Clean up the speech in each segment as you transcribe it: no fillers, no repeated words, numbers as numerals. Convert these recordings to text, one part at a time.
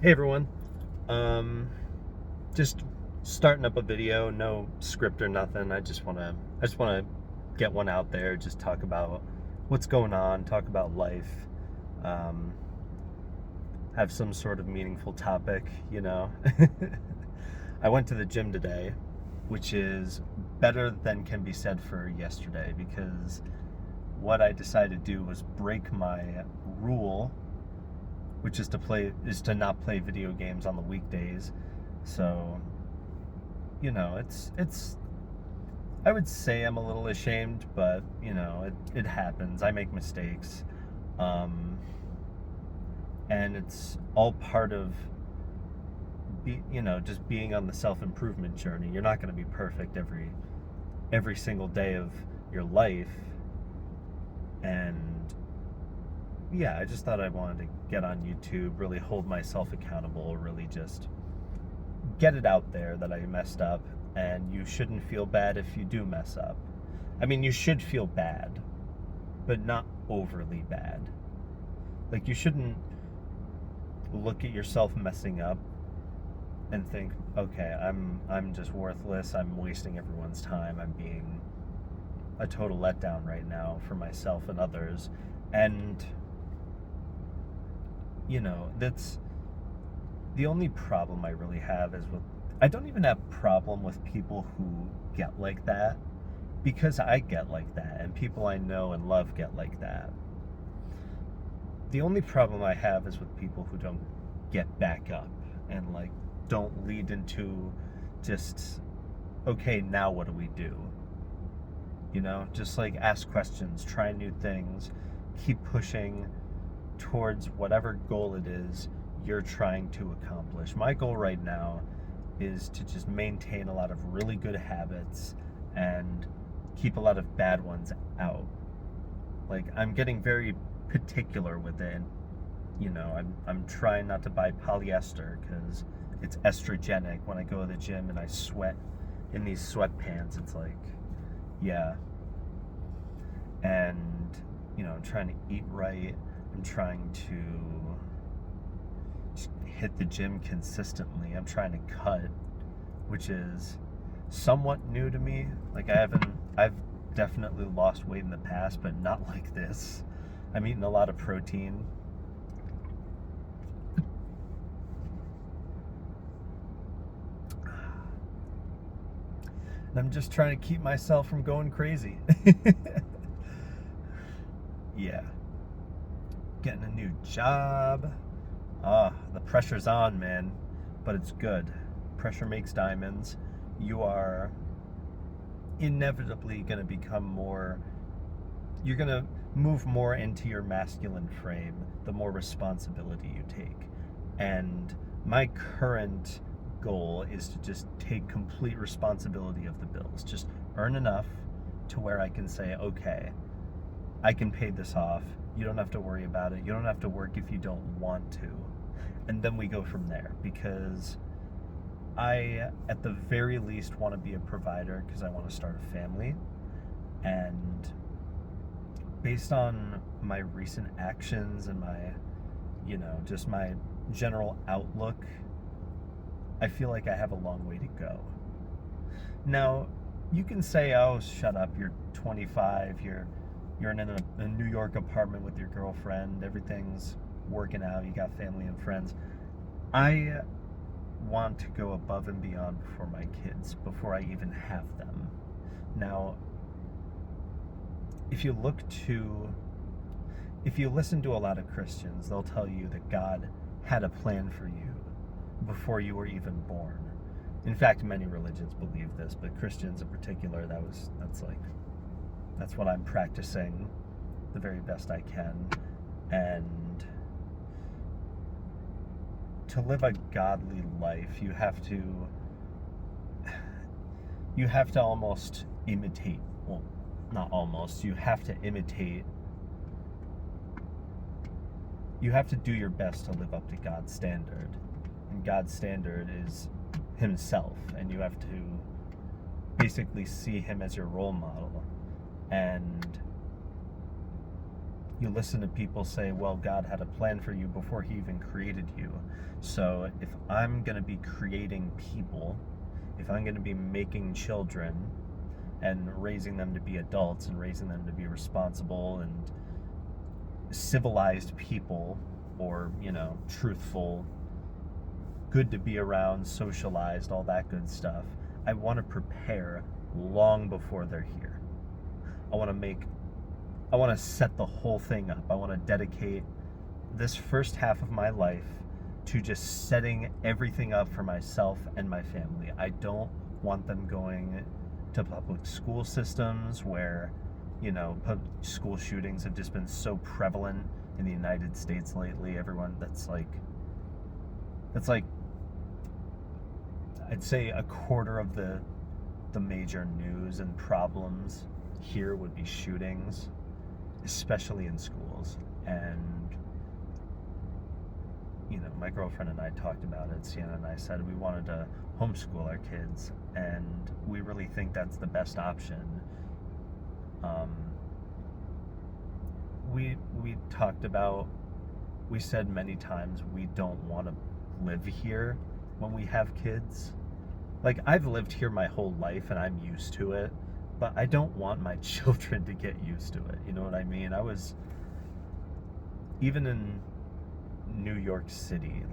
Hey everyone. Um, just starting up a video, no script or nothing. I just wanna get one out there, just talk about what's going on, talk about life, um, have some sort of meaningful topic. I went to the gym today, which is better than can be said for yesterday because what I decided to do was break my rule, which is to not play video games on the weekdays. So, it's I would say I'm a little ashamed, but it happens. I make mistakes. Um and it's all part of just being on the self-improvement journey. You're not going to be perfect every single day of your life. And yeah, I just thought I wanted to get on YouTube, really hold myself accountable, really just get it out there that I messed up, and you shouldn't feel bad if you do mess up. I mean, you should feel bad, but not overly bad. Like, you shouldn't look at yourself messing up and think, okay, I'm just worthless. I'm wasting everyone's time. I'm being a total letdown right now for myself and others. And that's the only problem I really have is with I don't even have problem with people who get like that, because I get like that and people I know and love get like that. The only problem I have is with people who don't get back up and like don't lead into just, okay, now what do we do? Just like ask questions, try new things, keep pushing towards whatever goal it is you're trying to accomplish. My goal right now is to just maintain a lot of really good habits and keep a lot of bad ones out. Like, I'm getting very particular with it, and I'm trying not to buy polyester because it's estrogenic. When I go to the gym and I sweat in these sweatpants, it's like, yeah. And I'm trying to eat right. I'm trying to hit the gym consistently. I'm trying to cut, which is somewhat new to me. Like, I've definitely lost weight in the past, but not like this. I'm eating a lot of protein. And I'm just trying to keep myself from going crazy. Yeah. Getting a new job. The pressure's on, man, but it's good. Pressure makes diamonds. You are inevitably going to become more, you're going to move more into your masculine frame the more responsibility you take. And my current goal is to just take complete responsibility of the bills. Just earn enough to where I can say, okay, I can pay this off. You don't have to worry about it. You don't have to work if you don't want to. And then we go from there, because I, at the very least, want to be a provider because I want to start a family. And based on my recent actions and just my general outlook, I feel like I have a long way to go. Now, you can say, oh, shut up, you're 25, you're in a New York apartment with your girlfriend, everything's working out, you got family and friends. I want to go above and beyond for my kids before I even have them. Now, if you listen to a lot of Christians, they'll tell you that God had a plan for you before you were even born. In fact, many religions believe this, but Christians in particular, that's what I'm practicing the very best I can. And to live a godly life, you have to almost imitate, well, not almost, you have to imitate, you have to do your best to live up to God's standard. And God's standard is himself, and you have to basically see him as your role model. And you listen to people say, well, God had a plan for you before he even created you. So if I'm going to be creating people, if I'm going to be making children and raising them to be adults and raising them to be responsible and civilized people, or, truthful, good to be around, socialized, all that good stuff, I want to prepare long before they're here. I want to set the whole thing up. I want to dedicate this first half of my life to just setting everything up for myself and my family. I don't want them going to public school systems where, public school shootings have just been so prevalent in the United States lately. Everyone that's like I'd say a quarter of the major news and problems here would be shootings, especially in schools. And my girlfriend and I talked about it. Sienna and I said we wanted to homeschool our kids, and we really think that's the best option. We talked about, we said many times we don't want to live here when we have kids. Like, I've lived here my whole life and I'm used to it, but I don't want my children to get used to it. You know what I mean? I was, even in New York City,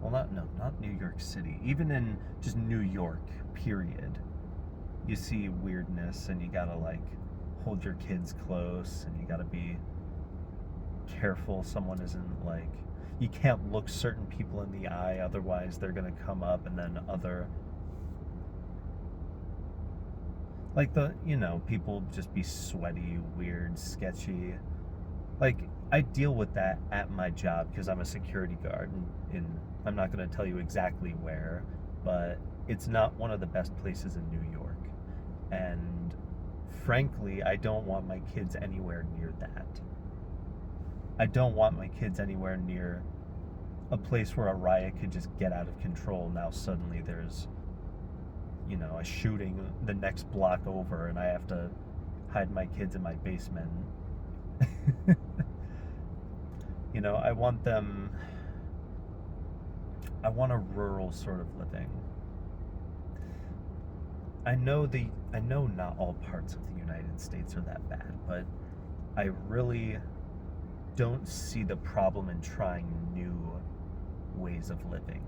not New York City, even in just New York, period, you see weirdness, and you gotta hold your kids close, and you gotta be careful someone isn't you can't look certain people in the eye, otherwise they're gonna come up, and then people just be sweaty, weird, sketchy. I deal with that at my job because I'm a security guard, and I'm not going to tell you exactly where, but it's not one of the best places in New York. And frankly, I don't want my kids anywhere near that. I don't want my kids anywhere near a place where a riot could just get out of control. Now suddenly there's, a shooting the next block over, and I have to hide my kids in my basement. I want a rural sort of living. I know not all parts of the United States are that bad, but I really don't see the problem in trying new ways of living.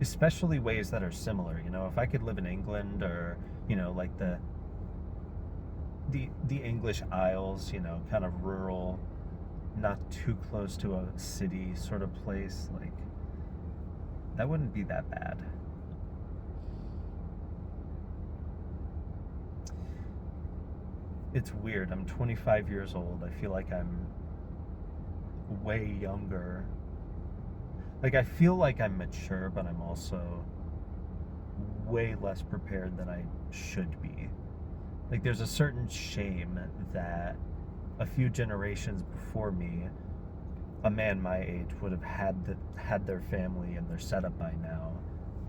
Especially ways that are similar. If I could live in England, or, like the English Isles, kind of rural, not too close to a city sort of place, that wouldn't be that bad. It's weird. I'm 25 years old. I feel like I'm way younger. I feel like I'm mature, but I'm also way less prepared than I should be. There's a certain shame that a few generations before me, a man my age would have had their family and their setup by now.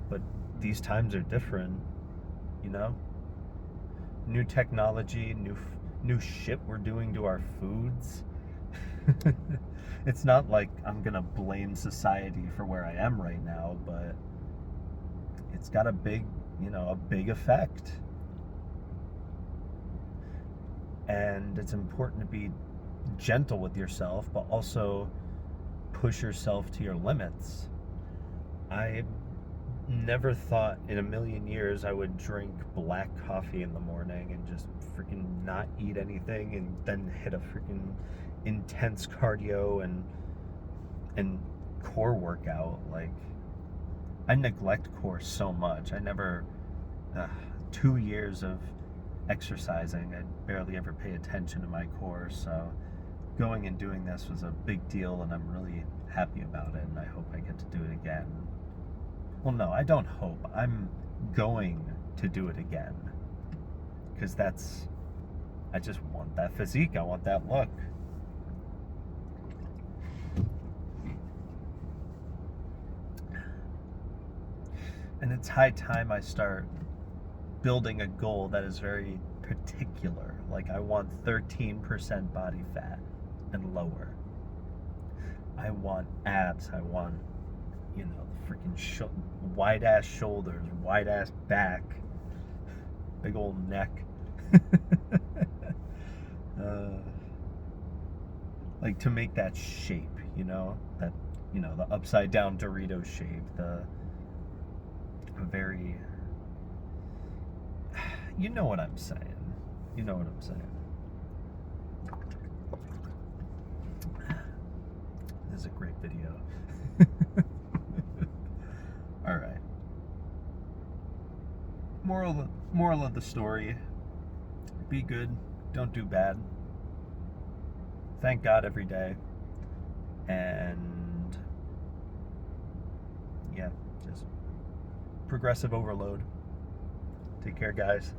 But these times are different, New technology, new shit we're doing to our foods. It's not like I'm gonna blame society for where I am right now, but it's got a big effect. And it's important to be gentle with yourself, but also push yourself to your limits. I never thought in a million years I would drink black coffee in the morning and just freaking not eat anything, and then hit a freaking intense cardio and core workout. I neglect core so much. I never 2 years of exercising, I barely ever pay attention to my core. So going and doing this was a big deal, and I'm really happy about it, and I hope I get to do it again. Well, no, I don't hope. I'm going to do it again, because I just want that physique. I want that look. And it's high time I start building a goal that is very particular. Like, I want 13% body fat and lower. I want abs. I want, freaking wide ass shoulders, wide ass back, big old neck. Like, to make that shape, that, the upside down Dorito shape, the very, you know what I'm saying. You know what I'm saying. This is a great video. All right. Moral of the story: be good, don't do bad. Thank God every day. And yeah, just progressive overload. Take care, guys.